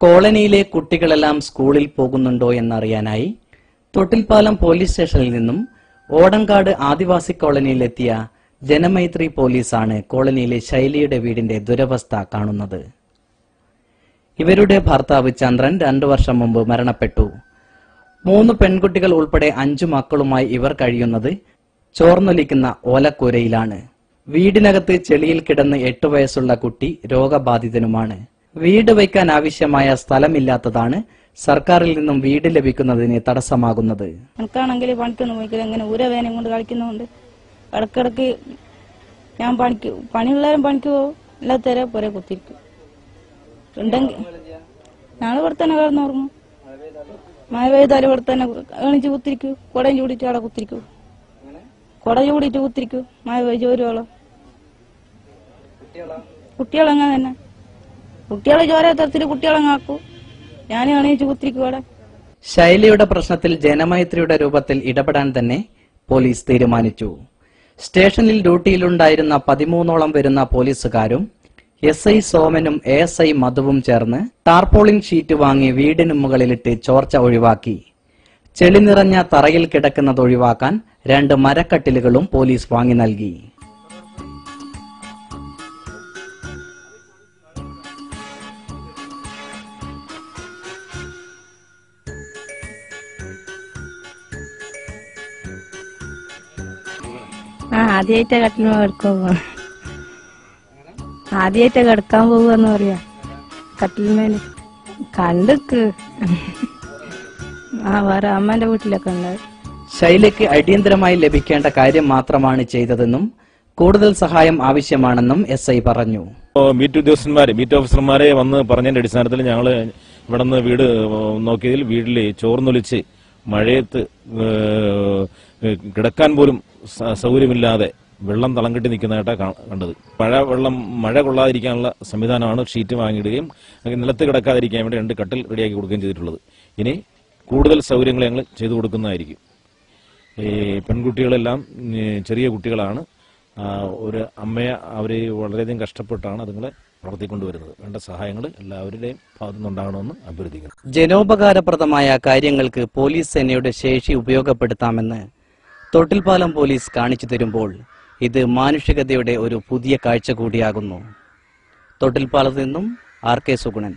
കോളനിയിലെ കുട്ടികളെല്ലാം സ്കൂളിൽ പോകുന്നുണ്ടോ എന്നറിയാനായി തൊട്ടിൽപ്പാലം പോലീസ് സ്റ്റേഷനിൽ നിന്നും ഓടങ്കാട് ആദിവാസി കോളനിയിലെത്തിയ ജനമൈത്രി പോലീസാണ് കോളനിയിലെ ശൈലിയുടെ വീടിന്റെ ദുരവസ്ഥ കാണുന്നത്. ഇവരുടെ ഭർത്താവ് ചന്ദ്രൻ 2 വർഷം മുമ്പ് മരണപ്പെട്ടു. 3 പെൺകുട്ടികൾ ഉൾപ്പെടെ 5 മക്കളുമായി ഇവർ കഴിയുന്നത് ചോർന്നൊലിക്കുന്ന ഓലക്കൂരയിലാണ്. വീടിനകത്ത് ചെളിയിൽ കിടന്ന് 8 വയസ്സുള്ള കുട്ടി രോഗബാധിതനുമാണ്. വീട് വയ്ക്കാൻ ആവശ്യമായ സ്ഥലമില്ലാത്തതാണ് സർക്കാരിൽ നിന്നും വീട് ലഭിക്കുന്നതിന് തടസ്സമാകുന്നത്. എനിക്കാണെങ്കിൽ പണിക്കൊന്നും പോയിക്കില്ല, ഇങ്ങനെ ഊരവേദന കൊണ്ട് കളിക്കുന്നുണ്ട്. ഇടക്കിടക്ക് ഞാൻ പണിയുള്ളവരും പണിക്ക് പോകും, എല്ലാത്തര പുര കുത്തിരിക്കും. ഉണ്ടെങ്കിൽ ഞങ്ങൾ ഇവിടെ തന്നെ കിടന്നുറങ്ങും. മഴ പെയ്താലും ഇവിടെ തന്നെ എണിച്ച് കുത്തിരിക്കും. കുടയും ചൂടിയിട്ട് അവിടെ കുത്തിരിക്കും. കുട ചൂടിയിട്ട് കുത്തിരിക്കും. മഴ പെയ്ത് വരുവോളം കുട്ടികളങ്ങനെ തന്നെ. കുട്ടികളെ ചോര തരത്തിൽ കുട്ടികളങ്ങാക്കും. ഞാൻ എണീച്ച് കുത്തിരിക്കും അവിടെ. ശൈലിയുടെ പ്രശ്നത്തിൽ ജനമൈത്രിയുടെ രൂപത്തിൽ ഇടപെടാൻ തന്നെ പോലീസ് തീരുമാനിച്ചു. സ്റ്റേഷനിൽ ഡ്യൂട്ടിയിലുണ്ടായിരുന്ന 13ഓളം വരുന്ന പോലീസുകാരും SI സോമനും ASI മധുവും ചേർന്ന് ടാർപോളിൻ ഷീറ്റ് വാങ്ങി വീടിനു മുകളിലിട്ട് ചോർച്ച ഒഴിവാക്കി. ചെളി നിറഞ്ഞ തറയിൽ കിടക്കുന്നത് ഒഴിവാക്കാൻ 2 മരക്കട്ടിലുകളും പോലീസ് വാങ്ങി നൽകി. ആദ്യമായിട്ട് കിടക്കാൻ പോവാന്ന് പറയാ കട്ടിൽമേല് കണ്ടക്ക്. വേറെ അമ്മേന്റെ വീട്ടിലൊക്കെ ഉണ്ട്. ശൈലിക്ക് അടിയന്തരമായി ലഭിക്കേണ്ട കാര്യം മാത്രമാണ് ചെയ്തതെന്നും കൂടുതൽ സഹായം ആവശ്യമാണെന്നും SI പറഞ്ഞു. മീറ്റ് ഓഫീസർമാരെ വന്ന് പറഞ്ഞതിന്റെ അടിസ്ഥാനത്തിൽ ഞങ്ങൾ ഇവിടെ നിന്ന് വീട് നോക്കിയതിൽ വീട്ടിൽ ചോർന്നൊലിച്ച് മഴയത്ത് കിടക്കാൻ പോലും സൗകര്യമില്ലാതെ വെള്ളം തളം കെട്ടി നിൽക്കുന്നതായിട്ടാണ് കണ്ടത്. മഴ കൊള്ളാതിരിക്കാനുള്ള സംവിധാനമാണ് ഷീറ്റ് വാങ്ങിയിടുകയും നിലത്ത് കിടക്കാതിരിക്കാൻ വേണ്ടി 2 കട്ടിൽ റെഡിയാക്കി കൊടുക്കുകയും ചെയ്തിട്ടുള്ളത്. ഇനി കൂടുതൽ സൗകര്യങ്ങൾ ഞങ്ങൾ ചെയ്തു കൊടുക്കുന്നതായിരിക്കും. ഈ പെൺകുട്ടികളെല്ലാം ചെറിയ കുട്ടികളാണ്. ഒരു അമ്മയെ അവർ വളരെയധികം കഷ്ടപ്പെട്ടാണ് അതുങ്ങളെ വളർത്തിക്കൊണ്ടുവരുന്നത്. വേണ്ട സഹായങ്ങൾ എല്ലാവരുടെയും ഭാഗത്തു നിന്നുണ്ടാകണമെന്ന് അഭ്യർത്ഥിക്കുന്നു. ജനോപകാരപ്രദമായ കാര്യങ്ങൾക്ക് പോലീസ് സേനയുടെ ശേഷി ഉപയോഗപ്പെടുത്താമെന്ന് തൊട്ടിൽപ്പാലം പോലീസ് കാണിച്ചു തരുമ്പോൾ ഇത് മാനുഷികതയുടെ ഒരു പുതിയ കാഴ്ച കൂടിയാകുന്നു. തൊട്ടിൽപ്പാലത്ത് നിന്നും RK സുഗുണൻ.